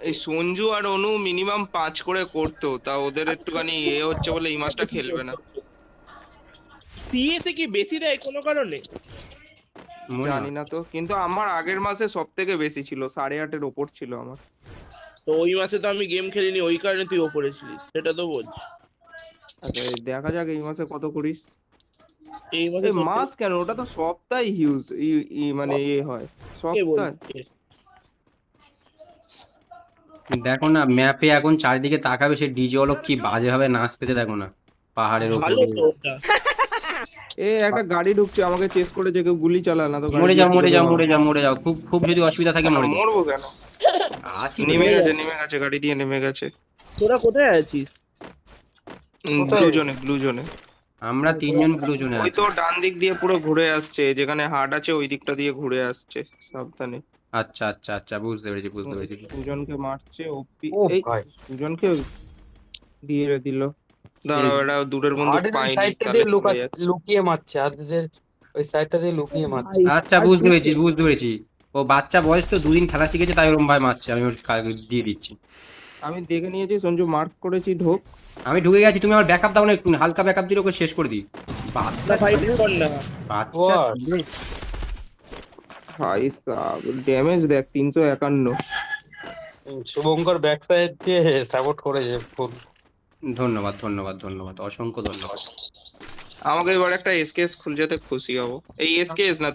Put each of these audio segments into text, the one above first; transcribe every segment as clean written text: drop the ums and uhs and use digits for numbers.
এই সঞ্জু আর অনু মিনিমাম 5 করে করতো, তা ওদের একটুখানি হচ্ছে বলে এই মাসটা খেলবে না। সিএসএ কি বেশি দেয় কোনো কারণে? মনে জানি হয়। না তো, কিন্তু আমার আগের মাসে সব থেকে বেশি ছিল, 8.5-এর ওপর ছিল আমার। তো ওই মাসে তো আমি গেম খেলিনি, ওই কারণে তুই ওপরে ছিলিস, সেটা তো বলছি। আচ্ছা দেখা যাক এই মাসে কত করিস। এই মাসে এই তোর থেকে মাস কেন, ওটা তো সপ্তাহে হিউজ মানে হয় কে সপ্তাহে। বলছে? দেখো না ম্যাপে এখন চারিদিকে তাকাবে, সে ডিজে অলক কি বাজে ভাবে নাচ পেতে, দেখো না পাহাড়ের ভালো ওপরে। তো ওটা। এ একটা গাড়ি ঢুকছে, আমাকে চেস করেছে কেউ, গুলি চালা না তো গাড়ি মরে দিয়ে যাও পুরো মরে যাও দেবো। মরে যাও মরে যাও, খুব খুব যদি অসুবিধা থাকে কেন মরে যাও। মরবো কেন? আছি তো। নেমে মরে গেছে যাবে। নেমে গেছে, গাড়ি দিয়ে নেমে গেছে। তোরা কোথায় আছিস? ব্লু জোনে ব্লু জোনে। আমরা তিনজন ব্লু জোনে ওই আছি। তো ডান দিক দিয়ে পুরো ঘুরে আসছে, যেখানে হাট আছে ওই দিকটা দিয়ে ঘুরে আসছে, সাবধানে। আচ্ছা আচ্ছা আচ্ছা, বুঝতে পেরেছি বুঝতে পেরেছি। সুজনকে মারছে ওপি। ও এই ভাই, সুজনকে দিয়ে দিল। এই দাঁড়াও, এটা দূরের বন্দুক হার্ডের ওই পাইনি, সাইডটা তাহলে দিয়ে চলে যাচ্ছে। লুকিয়ে মারছে, হার্ডের ওই সাইডটা দিয়ে লুকিয়ে মারছে। আচ্ছা বুঝতে পেরেছি বুঝতে পেরেছি। ও বাচ্চা বয়স তো, দুদিন খেলা শিখেছে তাই ওরম ভাই মারছে, আমি ওর দিয়ে দিচ্ছি। আমি দেখে নিয়েছি, সঞ্জু মার্ক করেছি, ঢোক। আমি ঢুকে গেছি, তুমি আমার ব্যাকআপ দাও না একটু, হালকা ব্যাকআপ দিলে ওকে শেষ করে দিই। বাচ্চা না ফাইট ছেলে, কর না। বাচ্চা What? ছেলে। ভাই সাব ড্যামেজ দেখ, 351। শুভঙ্কর ব্যাক সাইড দিয়ে সাপোর্ট করেছে ফুল। ধন্যবাদ ধন্যবাদ ধন্যবাদ, অসংখ্য ধন্যবাদ। আমাকে এবার একটা এসকেএস খুলে যেতে খুশি হব। এই এসকেএস না,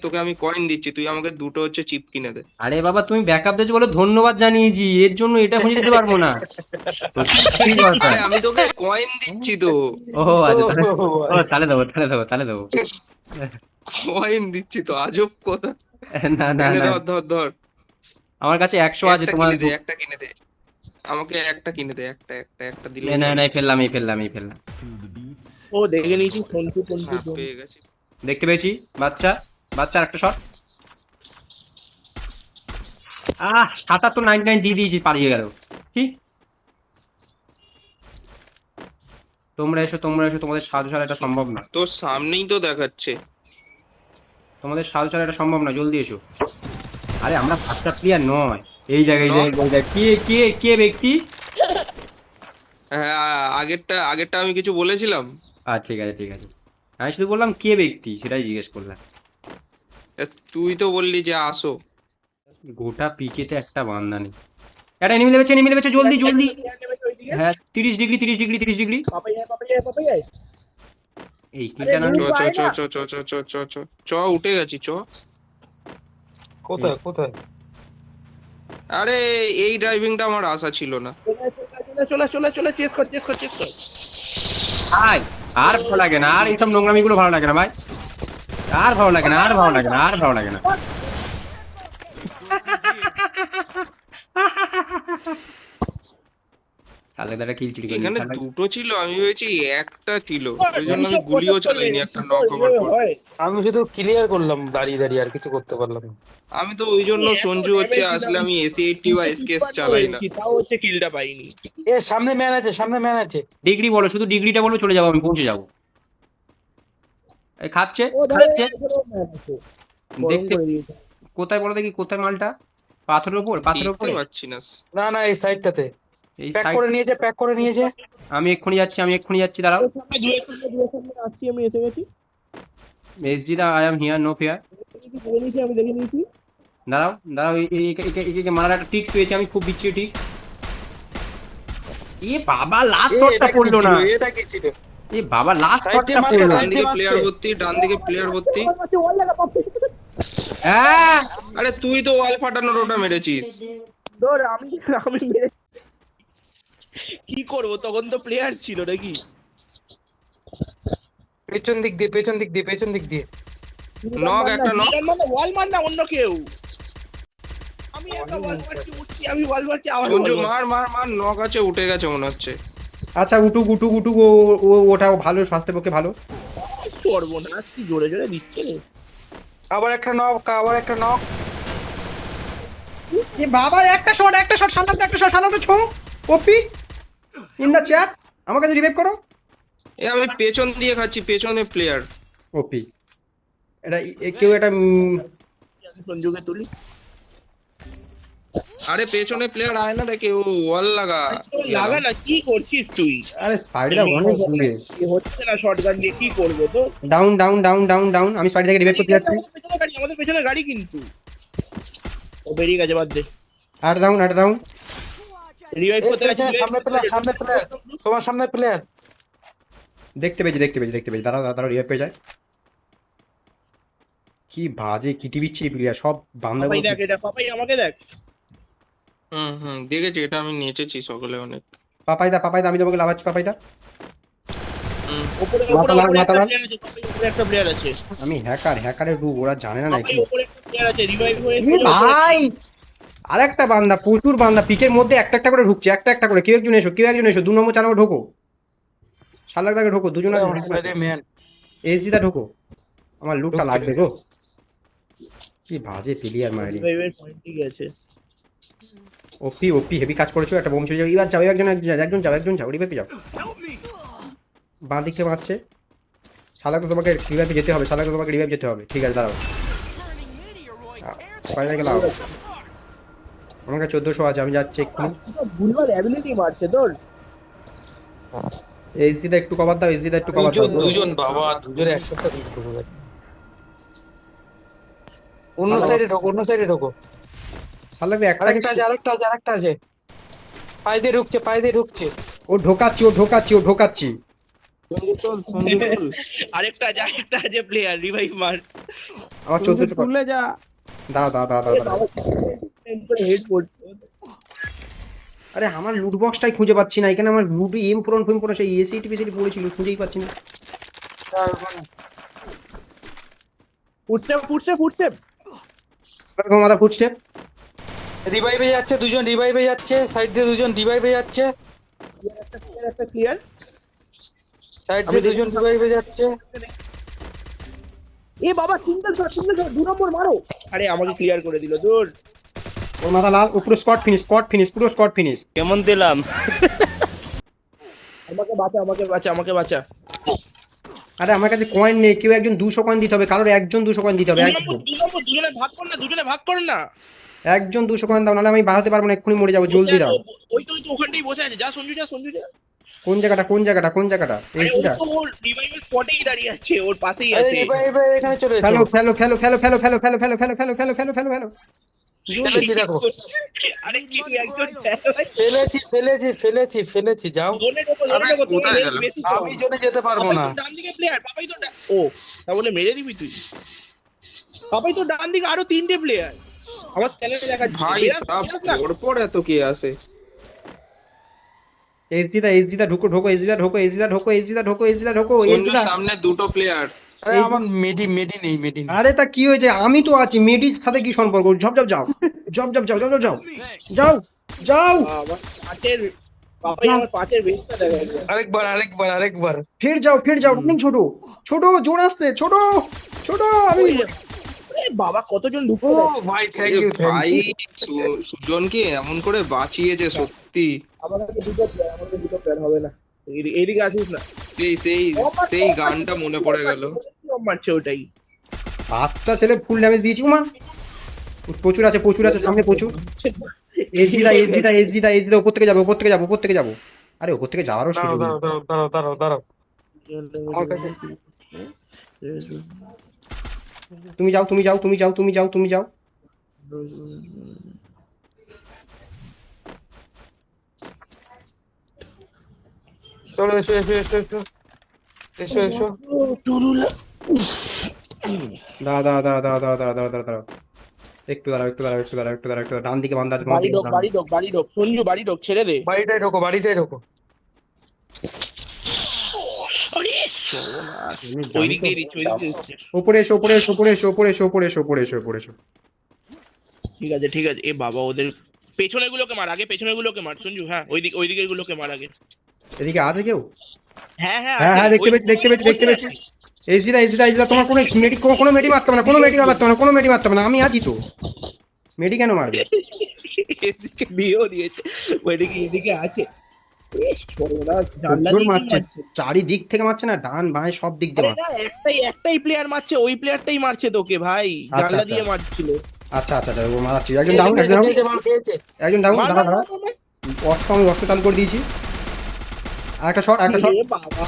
তোকে আমি কয়েন দিচ্ছি, তুই আমাকে দুটো হচ্ছে চিপ কিনে দে। আরে বাবা তুমি ব্যাকআপ দিয়েছো বলে ধন্যবাদ জানিয়েছি, এর জন্য এটা খুঁজে দিতে পারবো না। সত্যি কথা। আরে আমি তোকে কয়েন দিচ্ছি তো, ও আচ্ছা তাহলে, ও তাহলে দেবো তাহলে দেবো তাহলে দেবো। কয়েন দিচ্ছি তো, আজব কথা। না না এনে না, ধর ধর ধর। আমার কাছে 100 আছে, একটা তোমার কিনে দে, একটা কিনে দে। আমাকে একটা কিনে দে, একটা একটা একটা দিলেই না হবে। না, এই ফেললাম এই ফেললাম এই ফেললাম। ও দেখে নিয়েছি সন্টু সন্টু হ্যাঁ পেয়ে গেছি। দেখতে পেয়েছি বাচ্চা, বাচ্চার একটা শট। 77 99 দিয়ে দিয়েছি, পালিয়ে গেল। কি তোমরা এসো তোমরা এসো, তোমাদের সাহায্য ছাড়া এটা সম্ভব না। তোর সামনেই তো দেখাচ্ছে। তোমাদের সাহায্য ছাড়া এটা সম্ভব না, জলদি এসো। আরে আমরা ফার্স্ট প্লেয়ার নয়। এই জায়গায় এই নক। জায়গায় এই জায়গায়। কে কে কে ব্যক্তি? হ্যাঁ, আগেরটা আগেরটা আমি কিছু বলেছিলাম। ঠিক আছে ঠিক আছে, আমি শুধু বললাম কে ব্যক্তি, সেটাই জিজ্ঞেস করলাম। তুই তো বললি যে আসো। গোটা পিকেতে একটা বান্দা নেই। একটা এনিমি লেবেছে জলদি জলদি। হ্যাঁ 30 ডিগ্রি 30 ডিগ্রি 30 ডিগ্রি। পাপাই যায় পাপাই যায় পাপাই যায়। এই কিলটা না চ চ চ চ চ চ চ চ চ চ উঠে গেছি চ। কোথায় কোথায়? আরে এই ড্রাইভিংটা আমার আশা ছিল না। চলে চলে চলে চেস কর চেস কর চেস কর। ভাই আর ভালো লাগে না, আর এইসব নোংরামি গুলো ভালো লাগে না ভাই, আর ভালো লাগে না আর ভালো লাগে না আর ভালো লাগে না। তাহলে তারা কিল চিড়ি করে এখানে তাহলে। দুটো ছিল, আমি ভেবেছি একটা ছিল, ওই জন্য আমি গুলিও চালাইনি, একটা নক হবার পর। আমি শুধু ক্লিয়ার করলাম দাঁড়িয়ে দাঁড়িয়ে, আর কিছু করতে পারলাম না। আমি তো ওই জন্য সঞ্জু হচ্ছে আসলে আমি এসি 80 বা এসকেএস চালাই না। তাও হচ্ছে কিলটা পাইনি। এ সামনে ম্যান আছে সামনে ম্যান আছে। ডিগ্রি বলো, শুধু ডিগ্রিটা বলো, চলে যাবো, আমি পৌঁছে যাবো। এই খাচ্ছে ও খাচ্ছে দেখতে দেখতে। কোথায় বলো দেখি, কোথায় মালটা? পাথরের উপর পাথরের দেখতে উপরে। পাচ্ছি না। না না এই সাইডটাতে এই প্যাক সাইড। করে নিয়েছে প্যাক করে নিয়েছে। আমি এক্ষুনি যাচ্ছি আমি এক্ষুনি যাচ্ছি, দাঁড়াও। আসছি, আমি এসে গেছি। এসজি দা, I am here, no fear. আমি দেখে নিয়েছি। দাঁড়াও দাঁড়াও, একে মারার একটা ট্রিক্স পেয়েছি আমি, খুব বিচ্ছিরি ঠিক। এ বাবা লাস্ট শটটা পড়লো না। এটা কি ছিল? এ বাবা লাস্ট Side শটটা দিয়ে মারছে, পড়লো না। ডান দিকে প্লেয়ার ভর্তি, ডান দিকে প্লেয়ার ভর্তি। হ্যাঁ আরে তুই তো ওয়াল ফাটানোর ওটা মেরেছিস। আমি আমি কি করবো, তখন তো প্লেয়ার ছিল নাকি? পেছন দিক দিয়ে পেছন দিক দিয়ে পেছন দিক দিয়ে। নক একটা নক। ওয়াল মার না, অন্য কেউ। আমি একা ওয়াল মারছি, উঠছি, আমি ওয়াল মারছি আবার সঞ্জু মার মার মার, নক আছে, উঠে গেছে মনে হচ্ছে। আচ্ছা উটুক উটুক উটুক, ওটাও ভালো, স্বাস্থ্যের পক্ষে ভালো। করবো না, কি জোরে জোরে দিচ্ছে রে। আবার একটা নক আবার একটা নক। এ বাবা একটা শট সামনে, একটা শট সামনে ছো। ওপি ইন দা চ্যাট, আমাকে রিভাইভ করো। এ আমি পেছন দিয়ে খাচ্ছি, পেছনে প্লেয়ার। ওপি এটা কেউ একটা সঞ্জুকে তুলি। আরে পেছনে প্লেয়ার আয় না রে কেউ, ওয়াল লাগা। লাগা না, কি করছিস তুই? আরে স্পাইডার অনেক দূরে। কি হচ্ছে না শটগান দিয়ে, কি করবো তো? Down down down down down, আমি স্পাইডার থেকে রিভাইভ করতে যাচ্ছি। আমাদের পেছনে গাড়ি কিন্তু। ও বেরিয়ে গেছে, বাদ দে। আর ডাউন আর ডাউন। রিভাইভ করতে গেছে। সামনে প্লেয়ার তোমার সামনে প্লেয়ার। দেখতে পেয়েছি দাঁড়াও দাঁড়াও, রিভাইভ পেয়ে যায়। কি বাজে কিটি বিচ্ছি প্লেয়ার সব বান্দা। পাপাই দেখ এটা, পাপাই আমাকে দেখ। দেখেছি, এটা আমি নেচেছি সকলে অনেক। পাপাইদা আমি তোমাকে লাভাচ্ছি পাপাইদা। উপরে মাথা লাল, মাথা লাল। উপরে একটা প্লেয়ার আছে। আমি হ্যাকারের রূপ, ওরা জানে না নাকি? পাপাই উপরে একটা প্লেয়ার আছে, রিভাইভ হয়ে। ভাই আরেকটা বান্দা, প্রচুর বান্দা পিকের মধ্যে একটা একটা করে ঢুকছে, একটা করে। কেউ একজন এসো 2 নম্বর 4 নম্বর ঢোকো, শালাক দাকে ঢোকো, দুজন আছে। এসজিদা ঢোকো, আমার লুটটা লাগবে গো। কি বাজে প্লেয়ার মারি। রিভাইভের পয়েন্ট ঠিক আছে। ওপি হেভি কাজ করেছো, একটা বোম ছেড়ে যাও। এবার যাও, একজন যাও রিভাইভে যাও। বাঁ দিক থেকে মারছে শালাকে, তোমাকে রিভাইভে যেতে হবে। ঠিক আছে দাঁড়াও, বাইরে গেলাম। আমার কাছে 1400 আছে, আমি যাচ্ছি এক্ষুনি। ভুলভাল অ্যাবিলিটি মারছে তোর। এসজিদা একটু কভার দাও, দুজন বাবা, দুজনে একসাথে ঢুকবে। অন্য সাইডে ঢোকো। শালাকে একটাকে আরেকটা আছে। পায়ে দিয়ে ঢুকছে। ও ঢোকাচ্ছি। আরেকটা আছে প্লেয়ার, রিভাইভ মার। আমার 1400 তুলে যা। দাঁড়াও। হেড পড়ছে। আরে আমার লুট বক্সটাই খুঁজে পাচ্ছি না এখানে। আমার লুট এম পুরন সেই এসিটি পড়েছিল, খুঁজেই পাচ্ছি না। ফুটছে। মাথা ফুটছে। রিভাইভে যাচ্ছে দুজন, সাইড দিয়ে দুজন রিভাইভে যাচ্ছে। একটা ক্লিয়ার। সাইড দিয়ে দুজন রিভাইভে যাচ্ছে। এ বাবা, সিঙ্গেল শট 2 নম্বর মারো। আরে আমাকে ক্লিয়ার করে দিল, দূর। ওর মাথা লাল, পুরো স্কট ফিনিশ। কেমন দিলাম? আমাকে বাঁচা। আরে আমার কাছে কয়েন নেই, কেউ একজন 200 কয়েন দিতে হবে, কারোর একজন 200 কয়েন দিতে হবে। দুজনে ভাগ কর না। একজন 200 কয়েন দাও, নাহলে আমি বাড়াতে পারবো না, এক্ষুনি মরে যাবো। জলদি দাও। ওই তো ওখানটাই বসে আছে। যা সঞ্জু যা। কোন জায়গাটা? এইটা ওর রিভাইভের স্পটেই দাঁড়িয়ে আছে, ওর পাশেই আরে আছে। রিভাইভে এখানে চলে এসো। ফেলো। ফেলেছি দেখো। আরে কি একজন ফেলেছি যাও। জোনে ঢোকো, কোথায় গেল? বেশি আমি জোনে যেতে পারবো না। ডান দিকে প্লেয়ার, পাপাই তো ও তাহলে মেরে দিবি তুই। পাপাই তো ডান দিকে আরো 3টে প্লেয়ার আমার চ্যানেলে দেখাচ্ছে। ভাই সব পর এত কি আছে? এসজিদা ঢোকো। সামনে দুটো প্লেয়ার। আরে আমার মেডি নেই। আরে তা কি হয়েছে? আমি তো আছি। মেডির সাথে কি সম্পর্ক? যাও আমার পাঁচের পাপাই আমার পাঁচের বেশটা দেখাচ্ছে। আরেকবার। ফের যাও। অনেক ছোট জোর আসছে। ছোট আমি এ বাবা, কতজন ও ঢুকলো। ভাই ভাই সুজনকে এমন করে বাঁচিয়েছে সত্যি। আমার কাছে দুটো প্লেয়ার হবে না। এইদিকে আসিস না। সেই গানটা মনে পড়ে গেল। মারছে ওটাই। বাচ্চা ছেলে ফুল ড্যামেজ দিয়েছি। উমা প্রচুর আছে সামনে প্রচুর। এসজিদা উপর থেকে যাবো। আরে উপর থেকে যাওয়ারও সুযোগ নেই। দাঁড়াও। আমার কাছে তুমি যাও। চলো এসো। দাঁড়াও। একটু দাঁড়াও। ডান দিকে বান্দা আছে। বাড়ি ঢোক সঞ্জু, বাড়ি ঢোক, ছেড়ে দে। বাড়িটাই ঢোকো। উপরে এসো। ঠিক আছে। এ বাবা, ওদের পেছনের গুলোকে মার আগে, সঞ্জু। হ্যাঁ, ওই দিকের গুলোকে মার আগে। এদিকে আছে কেউ? হ্যাঁ, হ্যাঁ, দেখতে পেয়েছি। এসজিদা তোমার কোনো মেডি মারতে হবে না। আমি আছি তো। মেডি কেন মারবে? এদিকে বিয়েও দিয়েছে, ওইদিকে এদিকে আছে। জোর মারছে, চারিদিক থেকে মারছে না, ডান বাঁয়ে সব দিক দিয়ে মারছে। একটাই প্লেয়ার মারছে, ওই প্লেয়ারটাই মারছে তোকে ভাই, জানলা দিয়ে মারছিল। আচ্ছা আচ্ছা আচ্ছা, ও মারাচ্ছি। একজন ডাউন, একজন ডাউন, একজন ডাউন। মার, দাঁড়া মার, দাঁড়া, মার, মার। আমি অস্ত্র চালু করে দিয়েছি। আর একটা শট, একটা শট। এ বাবা,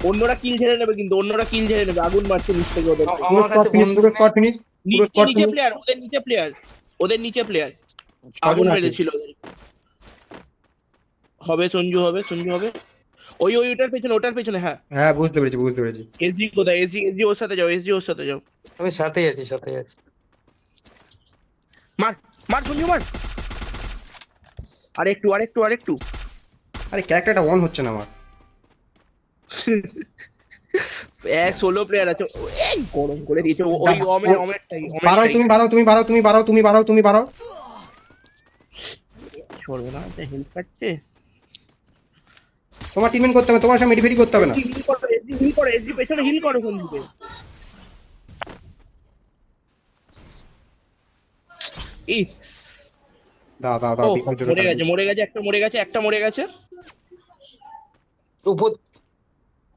অন্যরা কিল ঝেড়ে নেবে, কিন্তু অন্যরা কিল ঝেড়ে নেবে, আগুন মারছে নিচ থেকে ওদের। পুরো আমার স্কোয়াড কাছে ফিনিশ, পুরো স্কোয়াড ফিনিশ, পুরো নিচে স্কোয়াড নিচে ফিনিশ। প্লেয়ার, ওদের নিচে প্লেয়ার, ওদের নিচে প্লেয়ার আগুন ছজন আছে। মেরেছিল ওদের। হবে সঞ্জু, হবে সঞ্জু, হবে। ওই ওই ওটার পেছনে, ওটার পেছনে, হ্যাঁ। হ্যাঁ বুঝতে পেরেছি, বুঝতে পেরেছি। এসজি কোথায়? এসজি, এসজি ওর সাথে যাও, এসজি ওর সাথে যাও। আমি সাথেই আছি, সাথেই আছি। মার, মার সঞ্জু, মার। আরেকটু, আরেকটু, আরেকটু। আরে ক্যারেক্টারটা অন হচ্ছে না আমার। এক 16 প্লেয়ার আছে। এই গরম করে দিয়েছে ওই অমেরটাই, বাড়াও তুমি, বাড়াও তুমি, বাড়াও তুমি, বাড়াও তুমি, বাড়াও তুমি, বাড়াও। সরবে না, হেল্প কাটছে। তোমার ট্রিটমেন্ট করতে হবে, তোমার সঙ্গে মেডিফেটি করতে হবে না। হিল করো, এসজি হিল করো, এসজি পেছনে হিল করো সঞ্জুকে। ইস, দাও দাও দাও, ও বিপদ জন্য মরে গেছে, মরে গেছে, একটা মরে গেছে, একটা মরে গেছে। উপর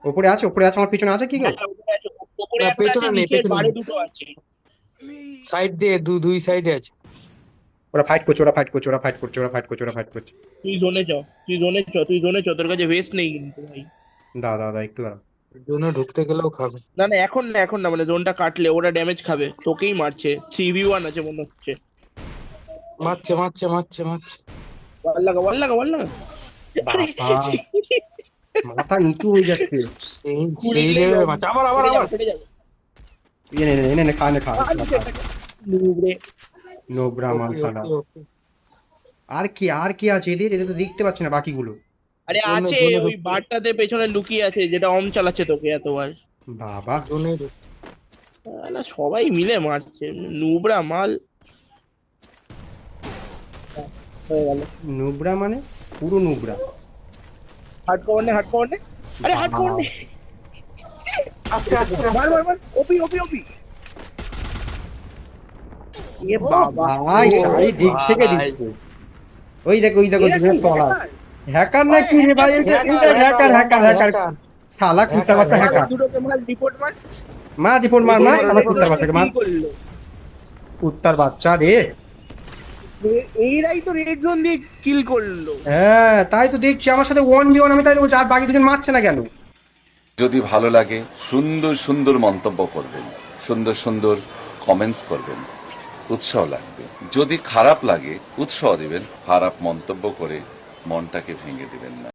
ওপরে আছে, ওপরে আছে, আমার পিছনে আছে কি গো? হ্যাঁ, উপরে আছে, উপরে না, একটা পেছনে আছে, নেই, নিচের পেছনে বারে নেই। দুটো আছে। সাইড দিয়ে দুই সাইডে আছে। ওরা ফাইট করছে, ওরা ফাইট করছে, ওরা ফাইট করছে, ওরা ফাইট করছে, ওরা ফাইট করছে। তুই জোনে চ, তুই জোনে চ, তুই জোনে চ, তোর কাছে ভেস্ট নেই কিন্তু ভাই। দাও দাও দাও, একটু দাও। জোনে ঢুকতে গেলেও খাবে। না না, এখন না, এখন না, মানে জোনটা কাটলে ওরা ড্যামেজ খাবে, তোকেই মারছে। 3v1 আছে মনে হচ্ছে। মারছে মারছে মারছে মারছে। ওয়াল লাগা, ওয়াল লাগা, ওয়াল লাগা। বাবা, মাথা নিচু হয়ে যাচ্ছে। সেই লেভেলে মারছে। আবার আবার আবার। ফেটে যাবে। এনে এনে এনে এনে, খা এনে খা। নুবড়ে। নোবরা মাল ওকে, সালা। ওকে, ওকে। আর কি, আর কি আছে এদের? এদের তো দেখতে পাচ্ছি না বাকিগুলো। আরে জোনে আছে, জোনে ওই ঢুকছে, বারটাতে পেছনে লুকিয়ে আছে, যেটা অম চালাচ্ছে তোকে এতবার। বাবা, জোনে ঢুকছে। না, সবাই মিলে মারছে, নুবড়া মাল। হয়ে গেল। নোবরা মানে পুরো নোবরা। হার্ড কভার নে, হার্ড কভার নে। আরে হার্ড কভার নে। আস্তে আস্তে মার, মার, মার। ওপি, ওপি, ওপি। এ বাবা, ভাই ও চারিদিক থেকে দিচ্ছে। ওই দেখো, ওই দেখো, এরা কি দুজনের তলা। hacker? হ্যাকার না কি রে ভাই? এটা এটা হ্যাকার, হ্যাকার, হ্যাকার। শালা কুত্তার বাচ্চা hacker, হ্যাকার। দুটোকে মার, রিপোর্ট মার। মা রিপোর্ট মার, মা শালা কুত্তার বাচ্চাকে মার। কি করলো? কুত্তার বাচ্চা রে। এইরাই তো রেড জোন দিয়ে কিল করলো। হ্যাঁ তাই তো দেখছি, আমার সাথে 1v1, আমি তাই তো বলছি, আর বাকি দুজন মারছে না কেন? যদি ভালো লাগে সুন্দর সুন্দর মন্তব্য করবেন, সুন্দর সুন্দর কমেন্টস করবেন, উৎসাহ লাগবে। যদি খারাপ লাগে উৎসাহ দিবেন, খারাপ মন্তব্য করে মনটাকে ভেঙে দিবেন না।